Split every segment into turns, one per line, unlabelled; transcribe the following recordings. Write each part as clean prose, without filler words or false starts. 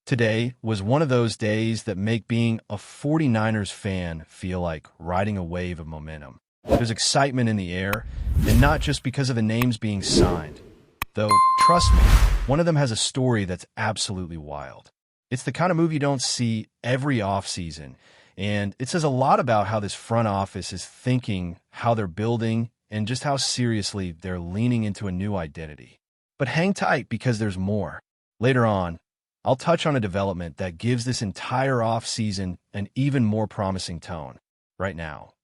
Today was one of those days that make being a 49ers fan feel like riding a wave of momentum. There's excitement in the air, and not just because of the names being signed. Though, trust me, one of them has a story that's absolutely wild. It's the kind of move you don't see every offseason, and it says a lot about how this front office is thinking, how they're building, and just how seriously they're leaning into a new identity. But hang tight because there's more. Later on, I'll touch on a development that gives this entire offseason an even more promising tone. Right now,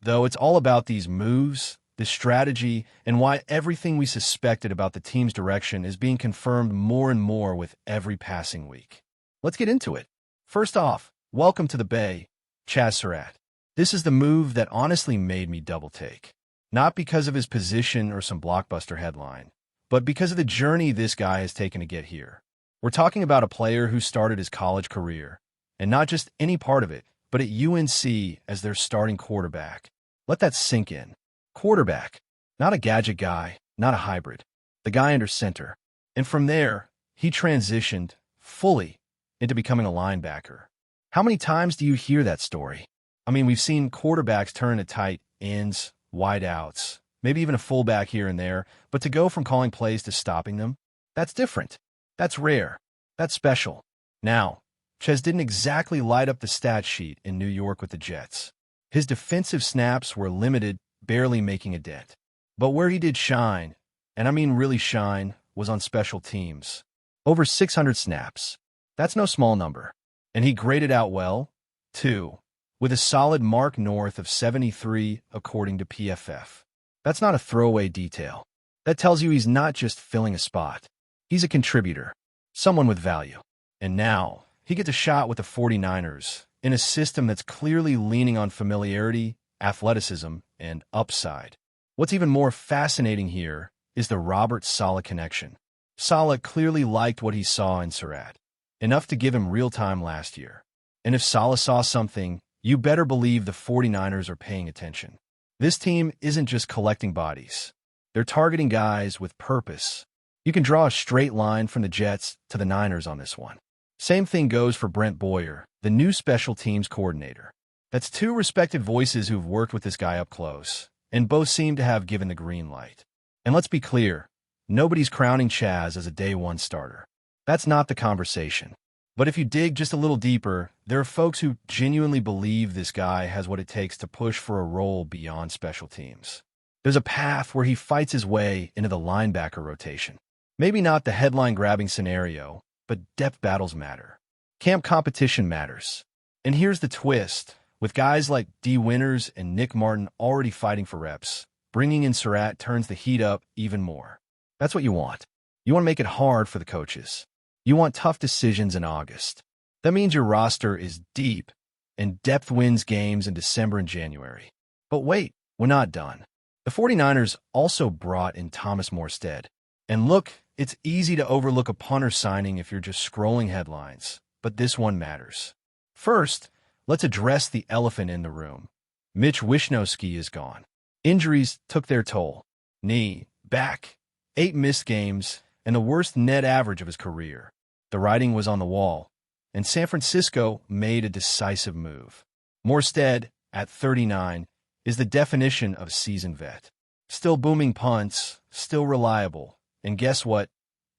though, it's all about these moves, the strategy, and why everything we suspected about the team's direction is being confirmed more and more with every passing week. Let's get into it. First off, welcome to the Bay, Chaz Surratt. This is the move that honestly made me double-take. Not because of his position or some blockbuster headline, but because of the journey this guy has taken to get here. We're talking about a player who started his college career, and not just any part of it, but at UNC as their starting quarterback. Let that sink in. Quarterback, not a gadget guy, not a hybrid, the guy under center. And from there, he transitioned fully into becoming a linebacker. How many times do you hear that story? I mean, we've seen quarterbacks turn to tight ends, wide outs, maybe even a fullback here and there, but to go from calling plays to stopping them, that's different. That's rare. That's special. Now, Ches didn't exactly light up the stat sheet in New York with the Jets. His defensive snaps were limited, barely making a dent. But where he did shine, and I mean really shine, was on special teams. Over 600 snaps. That's no small number. And he graded out well, too, with a solid mark north of 73 according to PFF. That's not a throwaway detail. That tells you he's not just filling a spot. He's a contributor, someone with value. And now, he gets a shot with the 49ers in a system that's clearly leaning on familiarity, athleticism, and upside. What's even more fascinating here is the Robert Saleh connection. Saleh clearly liked what he saw in Surratt, enough to give him real time last year. And if Saleh saw something, you better believe the 49ers are paying attention. This team isn't just collecting bodies. They're targeting guys with purpose. You can draw a straight line from the Jets to the Niners on this one. Same thing goes for Brent Boyer, the new special teams coordinator. That's two respected voices who've worked with this guy up close, and both seem to have given the green light. And let's be clear, nobody's crowning Chaz as a day one starter. That's not the conversation. But if you dig just a little deeper, there are folks who genuinely believe this guy has what it takes to push for a role beyond special teams. There's a path where he fights his way into the linebacker rotation. Maybe not the headline-grabbing scenario, but depth battles matter. Camp competition matters. And here's the twist. With guys like D. Winters and Nick Martin already fighting for reps, bringing in Surratt turns the heat up even more. That's what you want. You want to make it hard for the coaches. You want tough decisions in August. That means your roster is deep, and depth wins games in December and January. But wait, we're not done. The 49ers also brought in Thomas Morstead. And look, it's easy to overlook a punter signing if you're just scrolling headlines, but this one matters. First, let's address the elephant in the room. Mitch Wishnowsky is gone. Injuries took their toll. Knee, back, 8 missed games, and the worst net average of his career. The writing was on the wall, and San Francisco made a decisive move. Morstead, at 39, is the definition of seasoned vet. Still booming punts, still reliable. And guess what?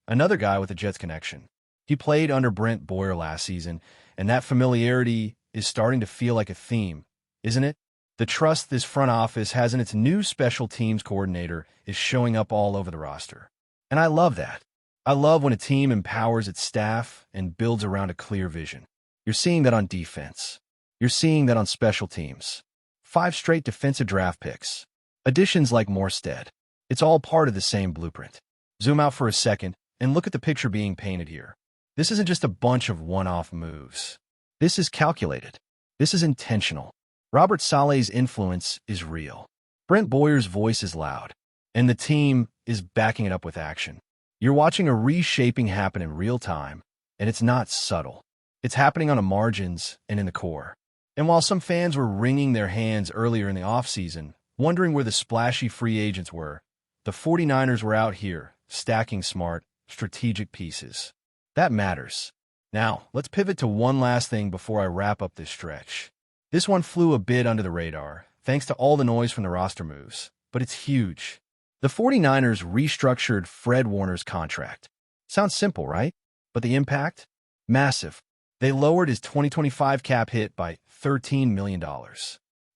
Another guy with a Jets connection. He played under Brent Boyer last season, and that familiarity is starting to feel like a theme, isn't it? The trust this front office has in its new special teams coordinator is showing up all over the roster. And I love that. I love when a team empowers its staff and builds around a clear vision. You're seeing that on defense. You're seeing that on special teams. 5 straight defensive draft picks. Additions like Morstead. It's all part of the same blueprint. Zoom out for a second and look at the picture being painted here. This isn't just a bunch of one-off moves. This is calculated. This is intentional. Robert Saleh's influence is real. Brent Boyer's voice is loud, and the team is backing it up with action. You're watching a reshaping happen in real time, and it's not subtle. It's happening on the margins and in the core. And while some fans were wringing their hands earlier in the offseason, wondering where the splashy free agents were, the 49ers were out here, stacking smart, strategic pieces. That matters. Now, let's pivot to one last thing before I wrap up this stretch. This one flew a bit under the radar, thanks to all the noise from the roster moves, but it's huge. The 49ers restructured Fred Warner's contract. Sounds simple, right? But the impact? Massive. They lowered his 2025 cap hit by $13 million.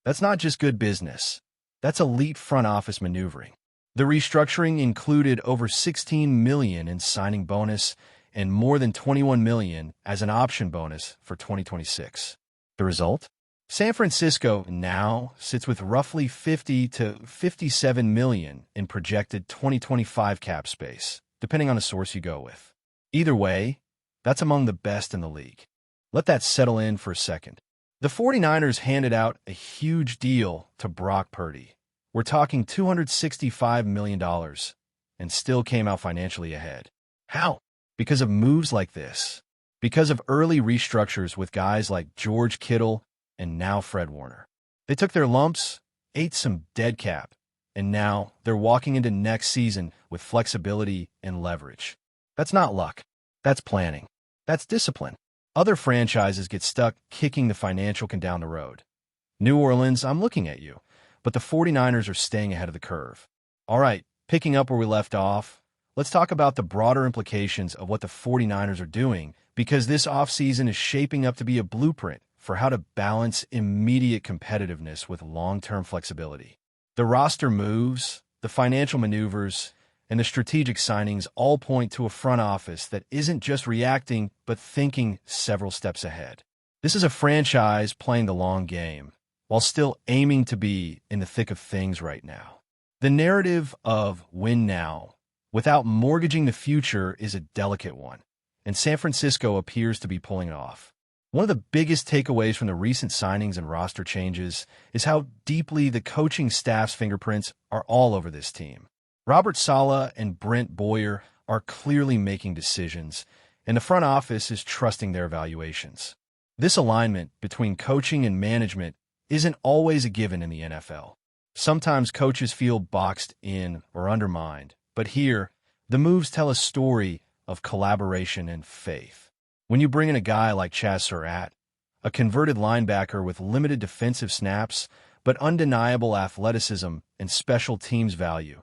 That's not just good business. That's elite front office maneuvering. The restructuring included over $16 million in signing bonus and more than $21 million as an option bonus for 2026. The result? San Francisco now sits with roughly $50 to $57 million in projected 2025 cap space, depending on the source you go with. Either way, that's among the best in the league. Let that settle in for a second. The 49ers handed out a huge deal to Brock Purdy. We're talking $265 million, and still came out financially ahead. How? Because of moves like this. Because of early restructures with guys like George Kittle and now Fred Warner. They took their lumps, ate some dead cap, and now they're walking into next season with flexibility and leverage. That's not luck. That's planning. That's discipline. Other franchises get stuck kicking the financial can down the road. New Orleans, I'm looking at you. But the 49ers are staying ahead of the curve. All right, picking up where we left off, let's talk about the broader implications of what the 49ers are doing, because this offseason is shaping up to be a blueprint for how to balance immediate competitiveness with long-term flexibility. The roster moves, the financial maneuvers, and the strategic signings all point to a front office that isn't just reacting, but thinking several steps ahead. This is a franchise playing the long game, while still aiming to be in the thick of things right now. The narrative of win now, without mortgaging the future, is a delicate one, and San Francisco appears to be pulling it off. One of the biggest takeaways from the recent signings and roster changes is how deeply the coaching staff's fingerprints are all over this team. Robert Saleh and Brent Boyer are clearly making decisions, and the front office is trusting their evaluations. This alignment between coaching and management isn't always a given in the NFL. Sometimes coaches feel boxed in or undermined, but here, the moves tell a story of collaboration and faith. When you bring in a guy like Chaz Surratt, a converted linebacker with limited defensive snaps, but undeniable athleticism and special teams value,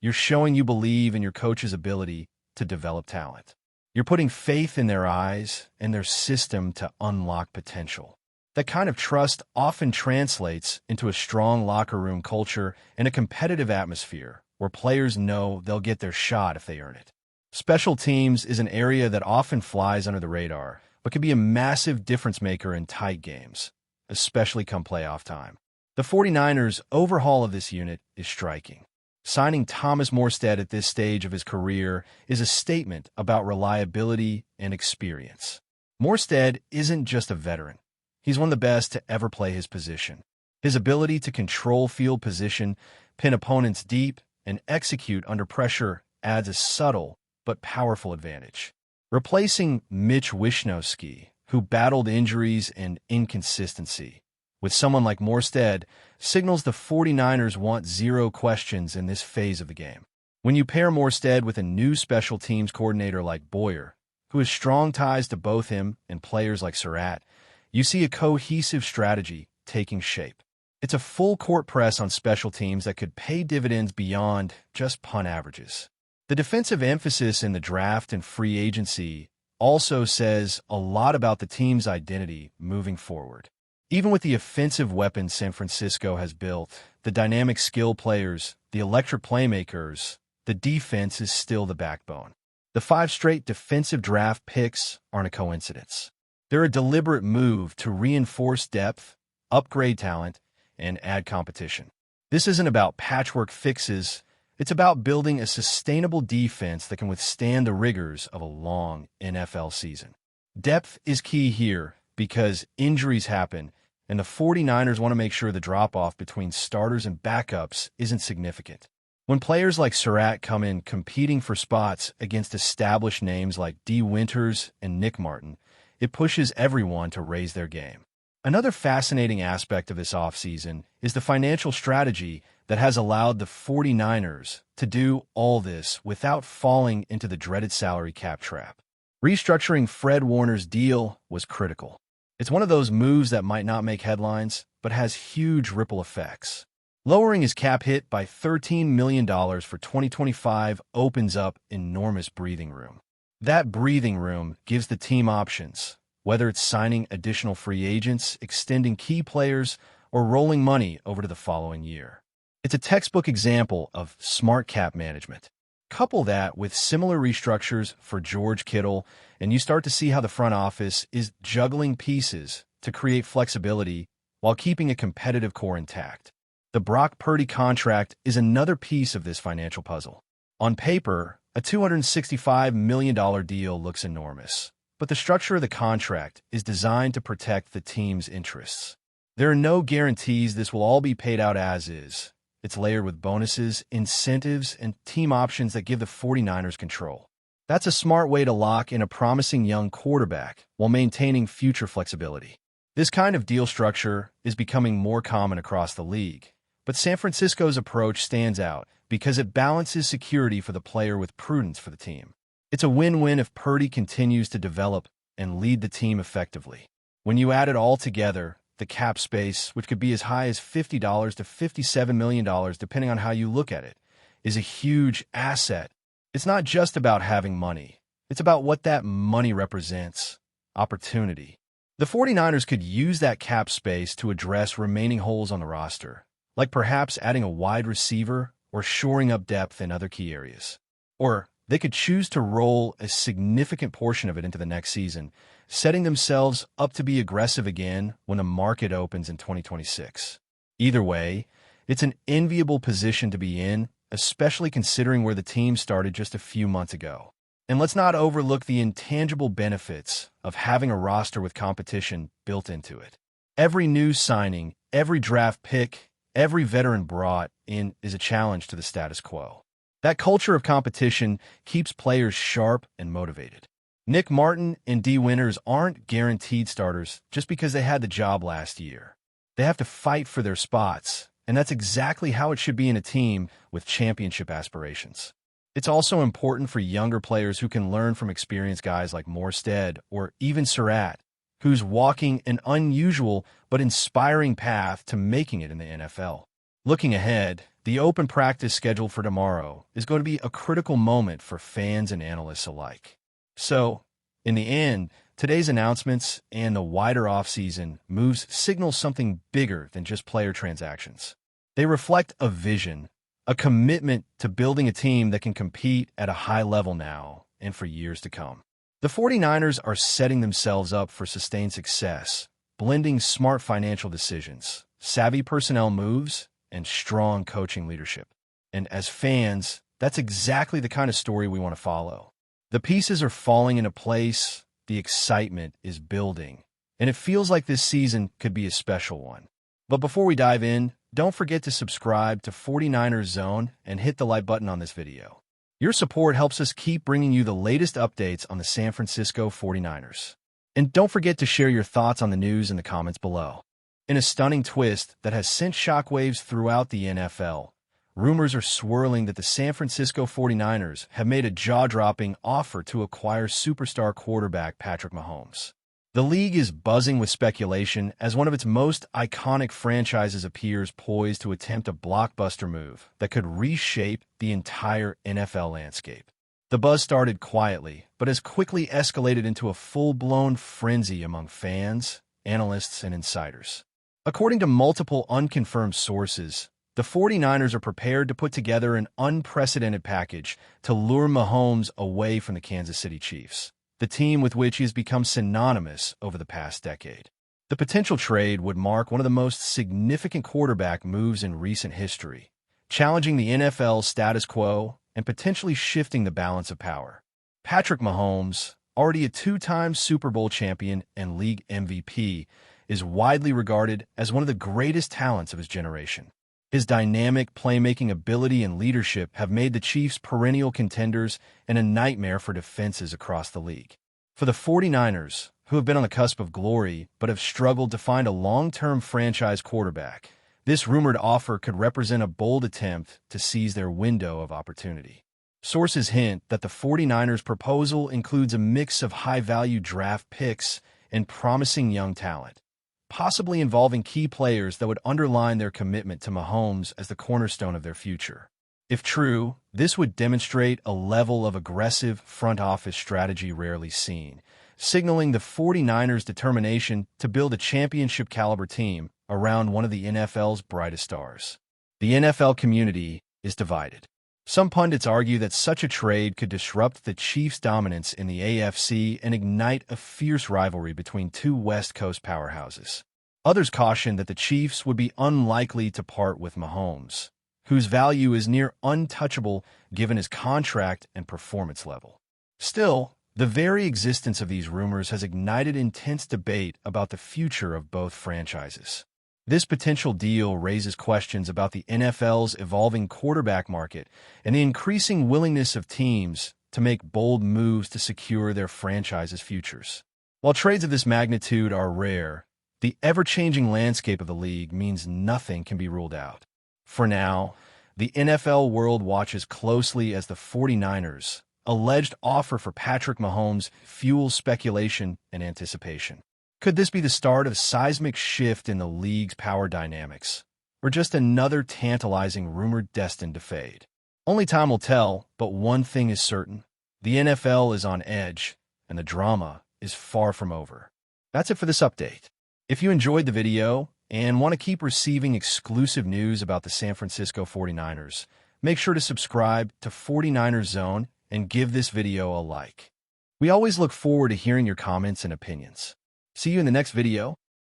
you're showing you believe in your coach's ability to develop talent. You're putting faith in their eyes and their system to unlock potential. That kind of trust often translates into a strong locker room culture and a competitive atmosphere where players know they'll get their shot if they earn it. Special teams is an area that often flies under the radar, but can be a massive difference maker in tight games, especially come playoff time. The 49ers' overhaul of this unit is striking. Signing Thomas Morstead at this stage of his career is a statement about reliability and experience. Morstead isn't just a veteran. He's one of the best to ever play his position. His ability to control field position, pin opponents deep, and execute under pressure adds a subtle but powerful advantage. Replacing Mitch Wishnowsky, who battled injuries and inconsistency, with someone like Morstead signals the 49ers want zero questions in this phase of the game. When you pair Morstead with a new special teams coordinator like Boyer, who has strong ties to both him and players like Surratt, you see a cohesive strategy taking shape. It's a full-court press on special teams that could pay dividends beyond just punt averages. The defensive emphasis in the draft and free agency also says a lot about the team's identity moving forward. Even with the offensive weapons San Francisco has built, the dynamic skill players, the electric playmakers, the defense is still the backbone. The 5 straight defensive draft picks aren't a coincidence. They're a deliberate move to reinforce depth, upgrade talent, and add competition. This isn't about patchwork fixes. It's about building a sustainable defense that can withstand the rigors of a long NFL season. Depth is key here because injuries happen, and the 49ers want to make sure the drop-off between starters and backups isn't significant. When players like Surratt come in competing for spots against established names like D. Winters and Nick Martin, it pushes everyone to raise their game. Another fascinating aspect of this offseason is the financial strategy that has allowed the 49ers to do all this without falling into the dreaded salary cap trap. Restructuring Fred Warner's deal was critical. It's one of those moves that might not make headlines, but has huge ripple effects. Lowering his cap hit by $13 million for 2025 opens up enormous breathing room. That breathing room gives the team options, whether it's signing additional free agents, extending key players, or rolling money over to the following year. It's a textbook example of smart cap management. Couple that with similar restructures for George Kittle, and you start to see how the front office is juggling pieces to create flexibility while keeping a competitive core intact. The Brock Purdy contract is another piece of this financial puzzle. On paper, a $265 million deal looks enormous, but the structure of the contract is designed to protect the team's interests. There are no guarantees this will all be paid out as is. It's layered with bonuses, incentives, and team options that give the 49ers control. That's a smart way to lock in a promising young quarterback while maintaining future flexibility. This kind of deal structure is becoming more common across the league, but San Francisco's approach stands out because it balances security for the player with prudence for the team. It's a win-win if Purdy continues to develop and lead the team effectively. When you add it all together, the cap space, which could be as high as $50 to $57 million depending on how you look at it, is a huge asset. It's not just about having money. It's about what that money represents: opportunity. The 49ers could use that cap space to address remaining holes on the roster, like perhaps adding a wide receiver or shoring up depth in other key areas. Or they could choose to roll a significant portion of it into the next season, setting themselves up to be aggressive again when the market opens in 2026. Either way, it's an enviable position to be in, especially considering where the team started just a few months ago. And let's not overlook the intangible benefits of having a roster with competition built into it. Every new signing, every draft pick, every veteran brought in is a challenge to the status quo. That culture of competition keeps players sharp and motivated. Nick Martin and Dee Winters aren't guaranteed starters just because they had the job last year. They have to fight for their spots, and that's exactly how it should be in a team with championship aspirations. It's also important for younger players who can learn from experienced guys like Morstead or even Surratt, who's walking an unusual but inspiring path to making it in the NFL. Looking ahead, the open practice schedule for tomorrow is going to be a critical moment for fans and analysts alike. So, in the end, today's announcements and the wider offseason moves signal something bigger than just player transactions. They reflect a vision, a commitment to building a team that can compete at a high level now and for years to come. The 49ers are setting themselves up for sustained success, blending smart financial decisions, savvy personnel moves, and strong coaching leadership. And as fans, that's exactly the kind of story we want to follow. The pieces are falling into place, the excitement is building, and it feels like this season could be a special one. But before we dive in, don't forget to subscribe to 49ers Zone and hit the like button on this video. Your support helps us keep bringing you the latest updates on the San Francisco 49ers. And don't forget to share your thoughts on the news in the comments below. In a stunning twist that has sent shockwaves throughout the NFL, rumors are swirling that the San Francisco 49ers have made a jaw-dropping offer to acquire superstar quarterback Patrick Mahomes. The league is buzzing with speculation as one of its most iconic franchises appears poised to attempt a blockbuster move that could reshape the entire NFL landscape. The buzz started quietly, but has quickly escalated into a full-blown frenzy among fans, analysts, and insiders. According to multiple unconfirmed sources, the 49ers are prepared to put together an unprecedented package to lure Mahomes away from the Kansas City Chiefs, the team with which he has become synonymous over the past decade. The potential trade would mark one of the most significant quarterback moves in recent history, challenging the NFL's status quo and potentially shifting the balance of power. Patrick Mahomes, already a two-time Super Bowl champion and league MVP, is widely regarded as one of the greatest talents of his generation. His dynamic playmaking ability and leadership have made the Chiefs perennial contenders and a nightmare for defenses across the league. For the 49ers, who have been on the cusp of glory but have struggled to find a long-term franchise quarterback, this rumored offer could represent a bold attempt to seize their window of opportunity. Sources hint that the 49ers' proposal includes a mix of high-value draft picks and promising young talent, possibly involving key players that would underline their commitment to Mahomes as the cornerstone of their future. If true, this would demonstrate a level of aggressive front office strategy rarely seen, signaling the 49ers' determination to build a championship-caliber team around one of the NFL's brightest stars. The NFL community is divided. Some pundits argue that such a trade could disrupt the Chiefs' dominance in the AFC and ignite a fierce rivalry between two West Coast powerhouses. Others caution that the Chiefs would be unlikely to part with Mahomes, whose value is near untouchable given his contract and performance level. Still, the very existence of these rumors has ignited intense debate about the future of both franchises. This potential deal raises questions about the NFL's evolving quarterback market and the increasing willingness of teams to make bold moves to secure their franchise's futures. While trades of this magnitude are rare, the ever-changing landscape of the league means nothing can be ruled out. For now, the NFL world watches closely as the 49ers' alleged offer for Patrick Mahomes fuels speculation and anticipation. Could this be the start of a seismic shift in the league's power dynamics, or just another tantalizing rumor destined to fade? Only time will tell, but one thing is certain. The NFL is on edge, and the drama is far from over. That's it for this update. If you enjoyed the video and want to keep receiving exclusive news about the San Francisco 49ers, make sure to subscribe to 49ers Zone and give this video a like. We always look forward to hearing your comments and opinions. See you in the next video.